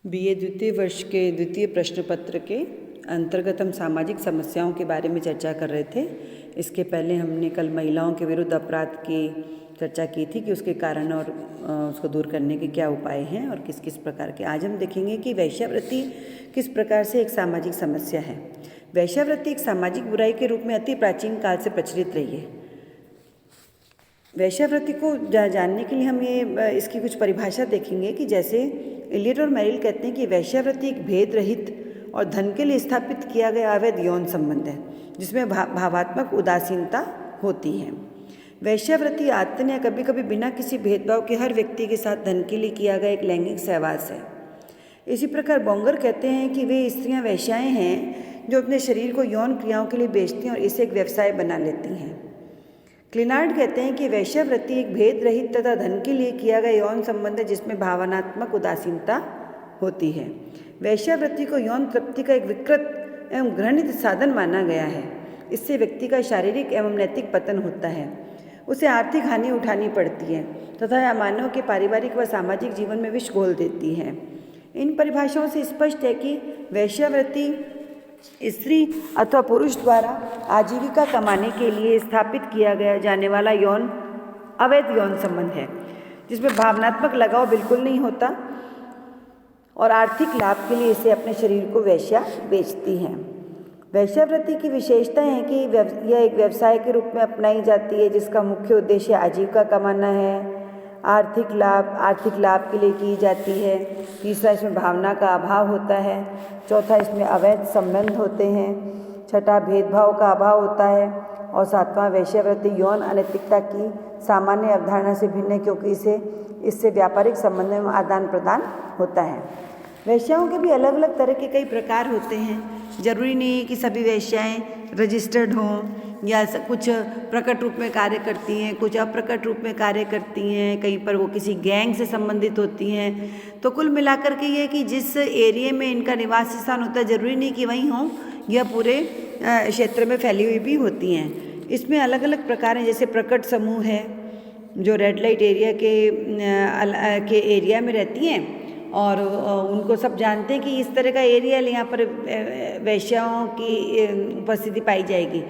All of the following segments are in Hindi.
बीए द्वितीय वर्ष के द्वितीय प्रश्न पत्र के अंतर्गत हम सामाजिक समस्याओं के बारे में चर्चा कर रहे थे। इसके पहले हमने कल महिलाओं के विरुद्ध अपराध की चर्चा की थी कि उसके कारण और उसको दूर करने के क्या उपाय हैं और किस किस प्रकार के। आज हम देखेंगे कि वेश्यावृत्ति किस प्रकार से एक सामाजिक समस्या है। वेश्यावृत्ति एक सामाजिक बुराई के रूप में अति प्राचीन काल से प्रचलित रही है। वेश्यावृत्ति को जानने के लिए हम इसकी कुछ परिभाषा देखेंगे कि जैसे इलियट और मेरिल कहते हैं कि वेश्यावृत्ति एक भेद रहित और धन के लिए स्थापित किया गया अवैध यौन संबंध है जिसमें भावात्मक उदासीनता होती है। वेश्यावृत्ति आदतन या कभी कभी बिना किसी भेदभाव के हर व्यक्ति के साथ धन के लिए किया गया एक लैंगिक सहवास है। इसी प्रकार बोंगर कहते हैं कि वे स्त्रियां वेश्याएं हैं जो अपने शरीर को यौन क्रियाओं के लिए बेचती हैं और इसे एक व्यवसाय बना लेती हैं। क्लिनार्ड कहते हैं कि वेश्यावृत्ति एक भेद रहित तथा धन के लिए किया गया यौन संबंध है जिसमें भावनात्मक उदासीनता होती है। वेश्यावृत्ति को यौन तृप्ति का एक विकृत एवं घृणित साधन माना गया है। इससे व्यक्ति का शारीरिक एवं नैतिक पतन होता है, उसे आर्थिक हानि उठानी पड़ती है तथा यह मानव के पारिवारिक व सामाजिक जीवन में विष घोल देती है। इन परिभाषाओं से स्पष्ट है कि वेश्यावृत्ति स्त्री अथवा पुरुष द्वारा आजीविका कमाने के लिए स्थापित किया गया जाने वाला अवैध यौन संबंध है जिसमें भावनात्मक लगाव बिल्कुल नहीं होता और आर्थिक लाभ के लिए इसे अपने शरीर को वेश्या बेचती हैं। वेश्यावृत्ति की विशेषता है कि यह एक व्यवसाय के रूप में अपनाई जाती है जिसका मुख्य उद्देश्य आजीविका कमाना है, आर्थिक लाभ के लिए की जाती है। तीसरा, इसमें भावना का अभाव होता है। चौथा, इसमें अवैध संबंध होते हैं। छठा, भेदभाव का अभाव होता है। और सातवां, वेश्यावृत्ति यौन अनैतिकता की सामान्य अवधारणा से भिन्न है क्योंकि इससे व्यापारिक संबंध में आदान प्रदान होता है। वेश्याओं के भी अलग अलग तरह के कई प्रकार होते हैं। जरूरी नहीं है कि सभी वेश्याएं रजिस्टर्ड हों या कुछ प्रकट रूप में कार्य करती हैं, कुछ अप्रकट रूप में कार्य करती हैं, कहीं पर वो किसी गैंग से संबंधित होती हैं। तो कुल मिलाकर के ये कि जिस एरिया में इनका निवास स्थान होता है जरूरी नहीं कि वहीं हों, यह पूरे क्षेत्र में फैली हुई भी होती हैं। इसमें अलग अलग प्रकार हैं, जैसे प्रकट समूह है जो रेड लाइट एरिया के एरिया में रहती हैं और उनको सब जानते हैं कि इस तरह का एरिया यहाँ पर वेश्याओं की उपस्थिति पाई जाएगी।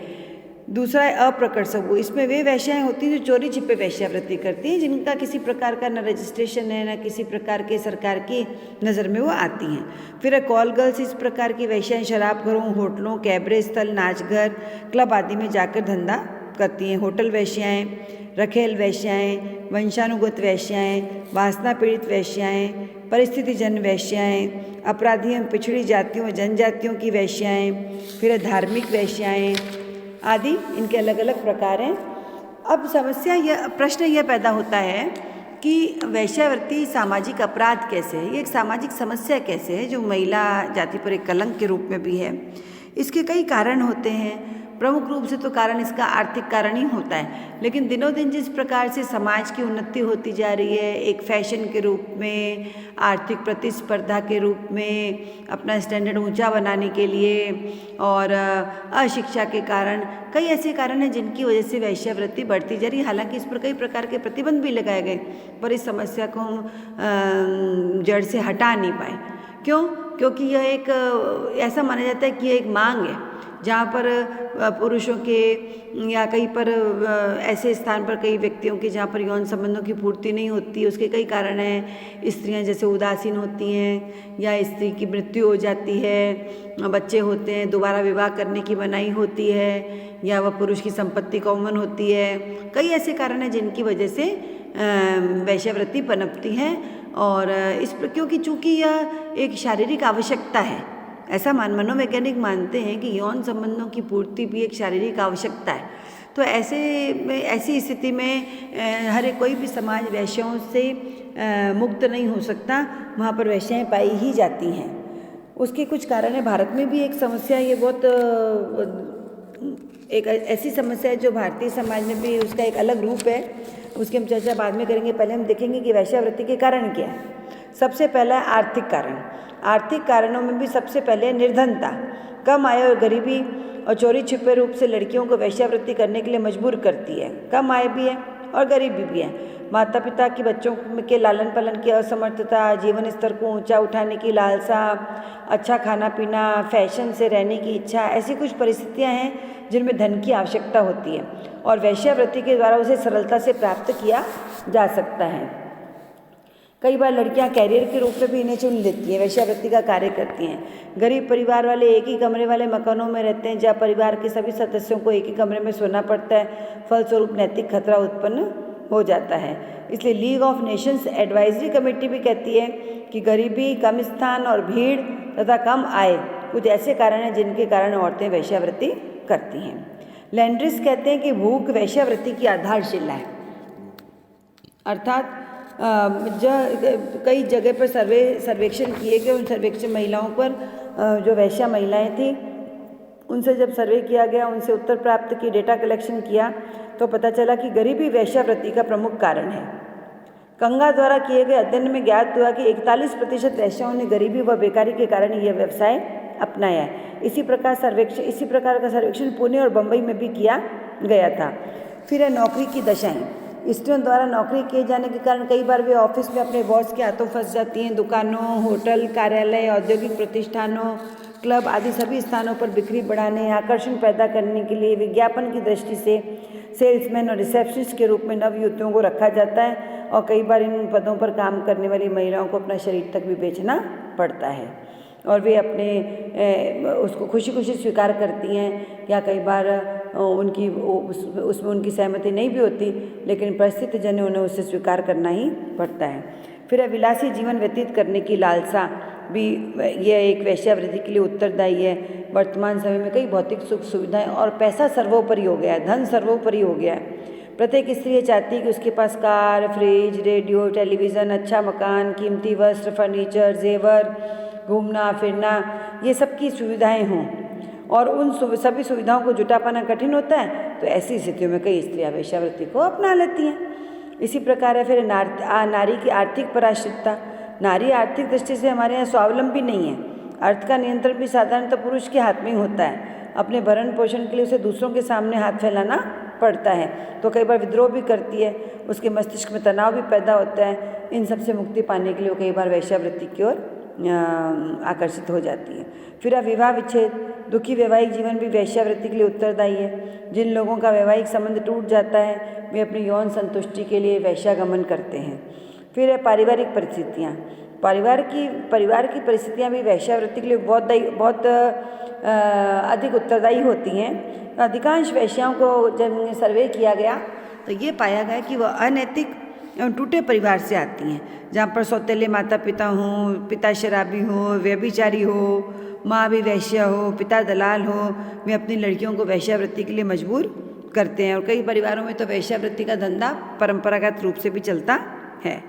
दूसरा है अप्रकट समूह। इसमें वे वेश्याएं होती हैं जो चोरी छिपे वेश्यावृत्ति करती हैं, जिनका किसी प्रकार का न रजिस्ट्रेशन है न किसी प्रकार के सरकार की नज़र में वो आती हैं। फिर है कॉल गर्ल्स। इस प्रकार की वेश्याएं शराब घरों, होटलों, कैबरे स्थल, नाचघर, क्लब आदि में जाकर धंधा करती हैं। होटल वेश्याएं, रखेल वेश्याएं, वंशानुगत वेश्याएं, वासना पीड़ित वेश्याएं, परिस्थितिजन्य वेश्याएं, अपराधी एवं पिछड़ी जातियों जनजातियों की वेश्याएं, फिर धार्मिक वेश्याएं आदि, इनके अलग अलग प्रकार हैं। अब प्रश्न यह पैदा होता है कि वेश्यावृत्ति सामाजिक अपराध कैसे है, ये एक सामाजिक समस्या कैसे है जो महिला जाति पर एक कलंक के रूप में भी है। इसके कई कारण होते हैं। प्रमुख रूप से तो कारण इसका आर्थिक कारण ही होता है, लेकिन दिनों दिन जिस प्रकार से समाज की उन्नति होती जा रही है, एक फैशन के रूप में, आर्थिक प्रतिस्पर्धा के रूप में, अपना स्टैंडर्ड ऊंचा बनाने के लिए और अशिक्षा के कारण, कई ऐसे कारण हैं जिनकी वजह से वेश्यावृत्ति बढ़ती जा रही है। हालांकि इस पर कई प्रकार के प्रतिबंध भी लगाए गए पर इस समस्या को हम जड़ से हटा नहीं पाए। क्यों? क्योंकि यह एक ऐसा माना जाता है कि यह एक मांग है जहाँ पर पुरुषों के या कहीं पर ऐसे स्थान पर कई व्यक्तियों के जहाँ पर यौन संबंधों की पूर्ति नहीं होती। उसके कई कारण हैं। स्त्रियाँ जैसे उदासीन होती हैं या स्त्री की मृत्यु हो जाती है, बच्चे होते हैं, दोबारा विवाह करने की मनाही होती है या वह पुरुष की संपत्ति कॉमन होती है। कई ऐसे कारण हैं जिनकी वजह से वेश्यावृत्ति पनपती है और क्योंकि चूँकि यह एक शारीरिक आवश्यकता है, ऐसा मनोवैज्ञानिक मानते हैं कि यौन संबंधों की पूर्ति भी एक शारीरिक आवश्यकता है। तो ऐसी स्थिति में हर कोई भी समाज वेश्याओं से मुक्त नहीं हो सकता, वहाँ पर वेश्याएं पाई ही जाती हैं। उसके कुछ कारण है। भारत में भी एक समस्या, ये बहुत एक ऐसी समस्या है जो भारतीय समाज में भी उसका एक अलग रूप है, उसकी हम चर्चा बाद में करेंगे। पहले हम देखेंगे कि वेश्यावृत्ति के कारण क्या है। सबसे पहला है आर्थिक कारण। आर्थिक कारणों में भी सबसे पहले निर्धनता, कम आय और गरीबी और चोरी छिपे रूप से लड़कियों को वेश्यावृत्ति करने के लिए मजबूर करती है। कम आय भी है और गरीबी भी है। माता पिता की बच्चों के लालन पालन की असमर्थता, जीवन स्तर को ऊंचा उठाने की लालसा, अच्छा खाना पीना, फैशन से रहने की इच्छा, ऐसी कुछ परिस्थितियां हैं जिनमें धन की आवश्यकता होती है और वेश्यावृत्ति के द्वारा उसे सरलता से प्राप्त किया जा सकता है। कई बार लड़कियां कैरियर के रूप में भी इन्हें चुन लेती हैं, वेश्यावृत्ति का कार्य करती हैं। गरीब परिवार वाले एक ही कमरे वाले मकानों में रहते हैं, जहाँ परिवार के सभी सदस्यों को एक ही कमरे में सोना पड़ता है। फलस्वरूप नैतिक खतरा उत्पन्न हो जाता है। इसलिए league of Nations advisory committee भी कहती है कि गरीबी, कम स्थान और भीड़ तथा कम आय कुछ ऐसे कारण हैं जिनके कारण औरतें वेश्यावृत्ति करती हैं। लैंड्रिस कहते हैं कि भूख वेश्यावृत्ति की आधारशिला है, अर्थात कई जगह पर सर्वेक्षण किए गए। उन सर्वेक्षण महिलाओं पर जो वैश्या महिलाएं थी उनसे जब सर्वे किया गया, उनसे उत्तर प्राप्त की, डेटा कलेक्शन किया तो पता चला कि गरीबी वेश्यावृत्ति का प्रमुख कारण है। कंगा द्वारा किए गए अध्ययन में ज्ञात हुआ कि 41% वैश्याओं ने गरीबी व बेकारी के कारण यह व्यवसाय अपनाया है। इसी प्रकार का सर्वेक्षण पुणे और बम्बई में भी किया गया था। फिर है नौकरी की दशाएं। स्त्रियों द्वारा नौकरी किए जाने के कारण कई बार वे ऑफिस में अपने बॉस के हाथों फंस जाती हैं। दुकानों, होटल, कार्यालय, औद्योगिक प्रतिष्ठानों, क्लब आदि सभी स्थानों पर बिक्री बढ़ाने, आकर्षण पैदा करने के लिए विज्ञापन की दृष्टि से सेल्समैन और रिसेप्शनिस्ट के रूप में नवयुवतियों को रखा जाता है और कई बार इन पदों पर काम करने वाली महिलाओं को अपना शरीर तक भी बेचना पड़ता है और वे अपने उसको खुशी खुशी स्वीकार करती हैं या कई बार उनकी उसमें उनकी सहमति नहीं भी होती, लेकिन परिस्थिति जन्य उन्हें उसे स्वीकार करना ही पड़ता है। फिर विलासी जीवन व्यतीत करने की लालसा भी यह एक वेश्यावृत्ति के लिए उत्तरदायी है। वर्तमान समय में कई भौतिक सुख सुविधाएं और पैसा सर्वोपरि हो गया है, धन सर्वोपरि हो गया है। प्रत्येक स्त्री ये चाहती है कि उसके पास कार, फ्रिज, रेडियो, टेलीविज़न, अच्छा मकान, कीमती वस्त्र, फर्नीचर, जेवर, घूमना फिरना, ये सब की सुविधाएं हों और उन सभी सुविधाओं को जुटा पाना कठिन होता है, तो ऐसी स्थितियों में कई स्त्रियां वेश्यावृत्ति को अपना लेती हैं। इसी प्रकार है फिर नारी की आर्थिक पराश्रितता। नारी आर्थिक दृष्टि से हमारे यहाँ स्वावलंबी नहीं है। अर्थ का नियंत्रण भी साधारणतः पुरुष के हाथ में ही होता है। अपने भरण पोषण के लिए उसे दूसरों के सामने हाथ फैलाना पड़ता है, तो कई बार विद्रोह भी करती है, उसके मस्तिष्क में तनाव भी पैदा होता है। इन सब से मुक्ति पाने के लिए वो कई बार वेश्यावृत्ति की ओर आकर्षित हो जाती है। फिर विवाह विच्छेद। दुखी वैवाहिक जीवन भी वेश्यावृत्ति के लिए उत्तरदायी है। जिन लोगों का वैवाहिक संबंध टूट जाता है वे अपनी यौन संतुष्टि के लिए वेश्यागमन करते हैं। फिर है पारिवारिक परिस्थितियाँ। परिवार की परिस्थितियाँ भी वेश्यावृत्ति के लिए बहुत अधिक उत्तरदायी होती हैं। अधिकांश वेश्याओं को जब सर्वे किया गया तो ये पाया गया कि वह अनैतिक एवं टूटे परिवार से आती हैं, जहाँ पर सौतेले माता पिता हों, पिता शराबी हो, व्यभिचारी हो, माँ भी वैश्या हो, पिता दलाल हो, वे अपनी लड़कियों को वेश्यावृत्ति के लिए मजबूर करते हैं और कई परिवारों में तो वेश्यावृत्ति का धंधा परंपरागत रूप से भी चलता है।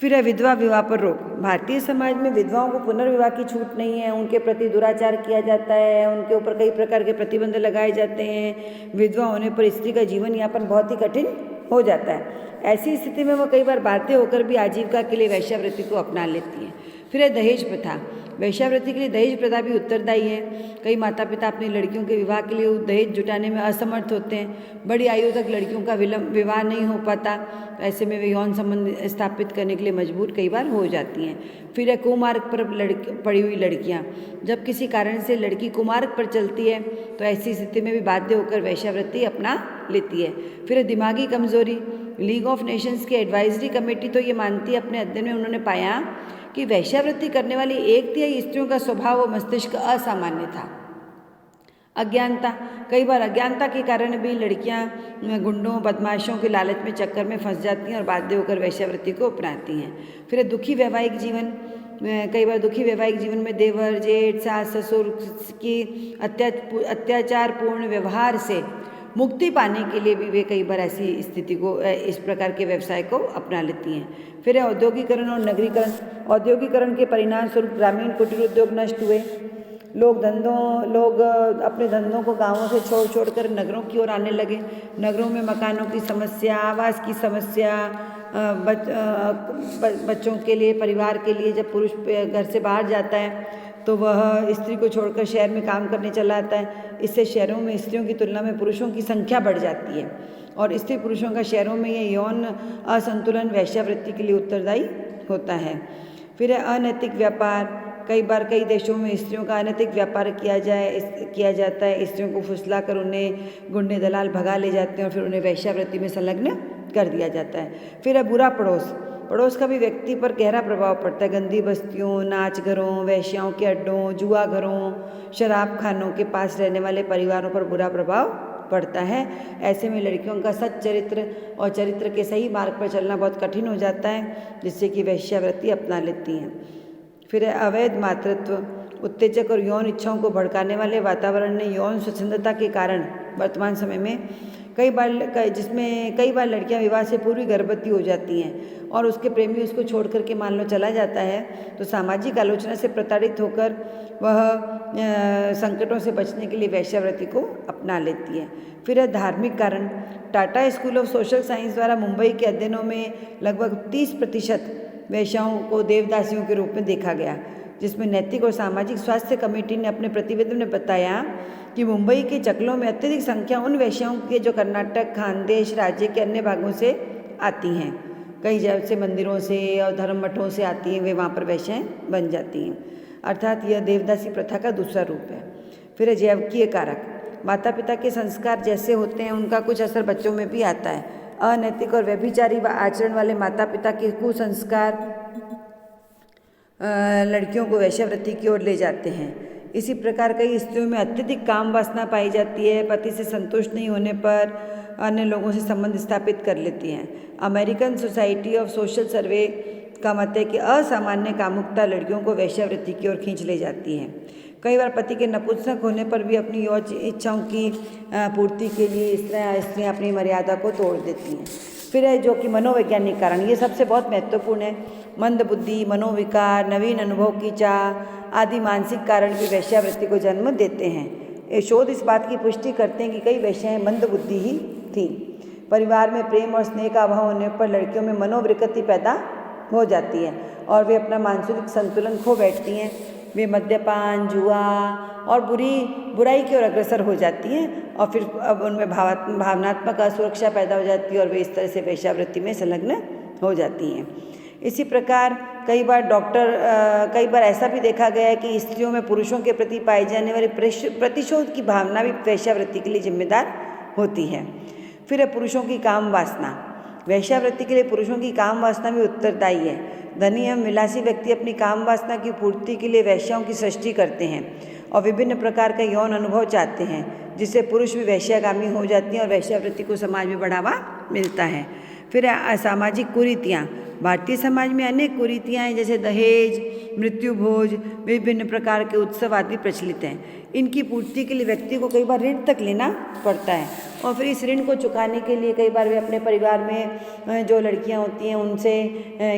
फिर है विधवा विवाह पर रोक। भारतीय समाज में विधवाओं को पुनर्विवाह की छूट नहीं है, उनके प्रति दुराचार किया जाता है, उनके ऊपर कई प्रकार के प्रतिबंध लगाए जाते हैं। विधवा होने पर स्त्री का जीवन यापन बहुत ही कठिन हो जाता है। ऐसी स्थिति में वो कई बार बाध्य होकर भी आजीविका के लिए वेश्यावृत्ति को अपना लेती हैं। फिर है दहेज प्रथा। वेश्यावृत्ति के लिए दहेज प्रथा भी उत्तरदायी है। कई माता पिता अपनी लड़कियों के विवाह के लिए दहेज जुटाने में असमर्थ होते हैं। बड़ी आयु तक लड़कियों का विवाह नहीं हो पाता, तो ऐसे में वे यौन संबंध स्थापित करने के लिए मजबूर कई बार हो जाती हैं। फिर है कुमार्ग पर पड़ी हुई लड़कियाँ। जब किसी कारण से लड़की कुमार्ग पर चलती है तो ऐसी स्थिति में भी बाध्य होकर वेश्यावृत्ति अपना लेती है। फिर है दिमागी कमजोरी। लीग ऑफ नेशंस की एडवाइजरी कमेटी तो ये मानती है, अपने अध्ययन में उन्होंने पाया कि वेश्यावृत्ति करने वाली 1/3 स्त्रियों का स्वभाव व मस्तिष्क असामान्य था। अज्ञानता। कई बार अज्ञानता के कारण भी लड़कियां गुंडों, बदमाशों के लालच में चक्कर में फंस जाती हैं और बाध्य होकर वेश्यावृत्ति को अपनाती हैं। फिर दुखी वैवाहिक जीवन। कई बार दुखी वैवाहिक जीवन में देवर, जेठ, सास, ससुर की अत्याचारपूर्ण व्यवहार से मुक्ति पाने के लिए भी वे कई बार ऐसी स्थिति को, इस प्रकार के व्यवसाय को अपना लेती हैं। फिर है औद्योगिकरण और नगरीकरण। औद्योगिकरण के परिणाम स्वरूप ग्रामीण कुटीर उद्योग नष्ट हुए। लोग अपने धंधों को गांवों से छोड़कर नगरों की ओर आने लगे। नगरों में मकानों की समस्या, आवास की समस्या, बच्चों के लिए, परिवार के लिए जब पुरुष घर से बाहर जाता है तो वह स्त्री को छोड़कर शहर में काम करने चला आता है। इससे शहरों में स्त्रियों की तुलना में पुरुषों की संख्या बढ़ जाती है और स्त्री पुरुषों का शहरों में ये यौन असंतुलन वेश्यावृत्ति के लिए उत्तरदायी होता है। फिर है अनैतिक व्यापार। कई बार कई देशों में स्त्रियों का अनैतिक व्यापार किया जाता है। स्त्रियों को फुसला कर उन्हें गुंडे दलाल भगा ले जाते हैं और फिर उन्हें वेश्यावृत्ति में संलग्न कर दिया जाता है। फिर है बुरा पड़ोस। पड़ोस का भी व्यक्ति पर गहरा प्रभाव पड़ता है। गंदी बस्तियों, नाच घरों, वेश्याओं के अड्डों, जुआ घरों, शराब खानों के पास रहने वाले परिवारों पर बुरा प्रभाव पड़ता है। ऐसे में लड़कियों का सच् चरित्र और चरित्र के सही मार्ग पर चलना बहुत कठिन हो जाता है, जिससे कि वेश्यावृत्ति अपना लेती हैं। फिर है अवैध मातृत्व। उत्तेजक और यौन इच्छाओं को भड़काने वाले वातावरण ने यौन स्वच्छंदता के कारण वर्तमान समय में कई बार लड़कियां विवाह से पूर्व गर्भवती हो जाती हैं और उसके प्रेमी उसको छोड़ करके मान लो चला जाता है, तो सामाजिक आलोचना से प्रताड़ित होकर वह संकटों से बचने के लिए वेश्यावृत्ति को अपना लेती है। फिर है धार्मिक कारण। Tata school of social science द्वारा मुंबई के अध्ययनों में लगभग 30% वेश्याओं को देवदासियों के रूप में देखा गया, जिसमें नैतिक और सामाजिक स्वास्थ्य कमेटी ने अपने प्रतिवेदन में बताया कि मुंबई के चकलों में अत्यधिक संख्या उन वेश्याओं की जो कर्नाटक, खानदेश राज्य के अन्य भागों से आती हैं। कई जैसे मंदिरों से और धर्म मठों से आती हैं, वे वहाँ पर वेश्याएँ बन जाती हैं। अर्थात यह देवदासी प्रथा का दूसरा रूप है। फिर है जैविकीय कारक। माता पिता के संस्कार जैसे होते हैं उनका कुछ असर बच्चों में भी आता है। अनैतिक और व्यभिचारी आचरण वाले माता पिता के कुसंस्कार लड़कियों को वेश्यावृत्ति की ओर ले जाते हैं। इसी प्रकार कई स्त्रियों में अत्यधिक काम वासना पाई जाती है। पति से संतुष्ट नहीं होने पर अन्य लोगों से संबंध स्थापित कर लेती हैं। अमेरिकन सोसाइटी ऑफ सोशल सर्वे का मत है कि असामान्य कामुकता लड़कियों को वेश्यावृत्ति की ओर खींच ले जाती है। कई बार पति के नपुंसक होने पर भी अपनी यौन इच्छाओं की पूर्ति के लिए स्त्रियाँ अपनी मर्यादा को तोड़ देती हैं। फिर है जो कि मनोवैज्ञानिक कारण, ये सबसे बहुत महत्वपूर्ण है। मंद बुद्धि, मनोविकार, नवीन अनुभव की चाह आदि मानसिक कारण भी वेश्यावृत्ति को जन्म देते हैं। ये शोध इस बात की पुष्टि करते हैं कि कई वेश्याएँ मंद बुद्धि ही थीं। परिवार में प्रेम और स्नेह का अभाव होने पर लड़कियों में मनोविकृति पैदा हो जाती है और वे अपना मानसिक संतुलन खो बैठती हैं। वे मद्यपान, जुआ और बुराई की ओर अग्रसर हो जाती हैं और फिर अब उनमें भावनात्मक असुरक्षा पैदा हो जाती है और वे इस तरह से वेश्यावृत्ति में संलग्न हो जाती हैं। इसी प्रकार कई बार ऐसा भी देखा गया है कि स्त्रियों में पुरुषों के प्रति पाई जाने वाली प्रतिशोध की भावना भी वेश्यावृत्ति के लिए जिम्मेदार होती है। फिर है पुरुषों की काम वासना। वेश्यावृत्ति के लिए पुरुषों की काम वासना भी उत्तरदायी है। धनी एवं विलासी व्यक्ति अपनी काम वासना की पूर्ति के लिए वेश्याओं की सृष्टि करते हैं और विभिन्न प्रकार का यौन अनुभव चाहते हैं, जिससे पुरुष भी वेश्यागामी हो जाती हैं और वेश्यावृत्ति को समाज में बढ़ावा मिलता है। फिर असामाजिक कुरीतियाँ। भारतीय समाज में अनेक कुरीतियाँ हैं, जैसे दहेज, मृत्यु भोज, विभिन्न प्रकार के उत्सव आदि प्रचलित हैं। इनकी पूर्ति के लिए व्यक्ति को कई बार ऋण तक लेना पड़ता है और फिर इस ऋण को चुकाने के लिए कई बार वे अपने परिवार में जो लड़कियां होती हैं उनसे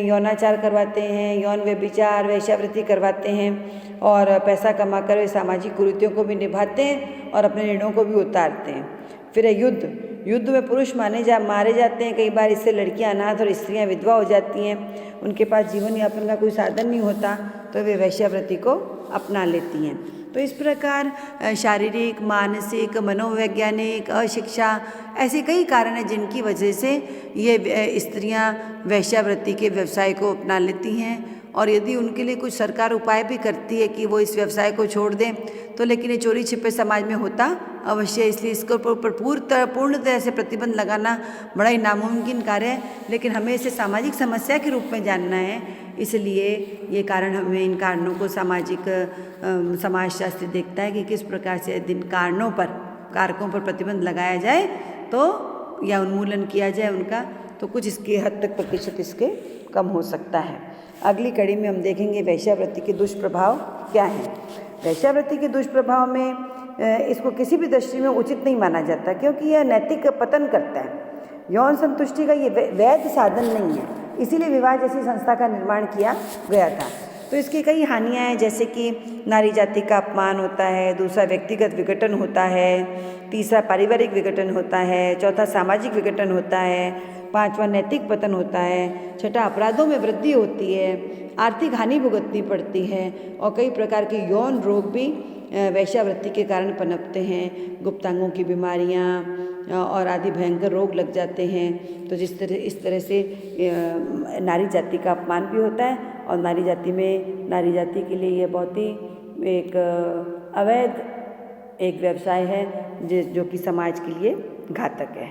यौनाचार करवाते हैं, यौन व्यभिचार, वेश्यावृत्ति करवाते हैं और पैसा कमाकर वे सामाजिक कुरीतियों को भी निभाते हैं और अपने ऋणों को भी उतारते हैं। फिर है युद्ध में पुरुष मारे जाते हैं। कई बार इससे लड़कियां अनाथ और स्त्रियां विधवा हो जाती हैं। उनके पास जीवन यापन का कोई साधन नहीं होता तो वे वेश्यावृत्ति को अपना लेती हैं। तो इस प्रकार शारीरिक, मानसिक, मनोवैज्ञानिक, अशिक्षा ऐसे कई कारण हैं जिनकी वजह से ये स्त्रियां वेश्यावृत्ति के व्यवसाय को अपना लेती हैं। और यदि उनके लिए कुछ सरकार उपाय भी करती है कि वो इस व्यवसाय को छोड़ दें, तो लेकिन ये चोरी छिपे समाज में होता अवश्य, इसलिए इसके ऊपर पूर्ण तरह से प्रतिबंध लगाना बड़ा ही नामुमकिन कार्य है। लेकिन हमें इसे सामाजिक समस्या के रूप में जानना है, इसलिए ये कारण हमें इन कारणों को समाजशास्त्र देखता है कि किस प्रकार से इन कारकों पर प्रतिबंध लगाया जाए तो या उन्मूलन किया जाए उनका, तो कुछ इसके हद तक प्रतिशत इसके कम हो सकता है। अगली कड़ी में हम देखेंगे वेश्यावृत्ति के दुष्प्रभाव क्या हैं। वेश्यावृत्ति के दुष्प्रभाव में इसको किसी भी दृष्टि में उचित नहीं माना जाता, क्योंकि यह नैतिक पतन करता है। यौन संतुष्टि का ये वैध साधन नहीं है, इसीलिए विवाह जैसी संस्था का निर्माण किया गया था। तो इसकी कई हानियाँ हैं, जैसे कि नारी जाति का अपमान होता है, दूसरा व्यक्तिगत विघटन होता है, तीसरा पारिवारिक विघटन होता है, चौथा सामाजिक विघटन होता है, पांचवा नैतिक पतन होता है, छठा अपराधों में वृद्धि होती है, आर्थिक हानि भुगतनी पड़ती है और कई प्रकार के यौन रोग भी वेश्यावृत्ति के कारण पनपते हैं। गुप्तांगों की बीमारियाँ, और आदि भयंकर रोग लग जाते हैं। तो इस तरह से नारी जाति का अपमान भी होता है और नारी जाति के लिए ये बहुत ही एक अवैध एक व्यवसाय है जो कि समाज के लिए घातक है।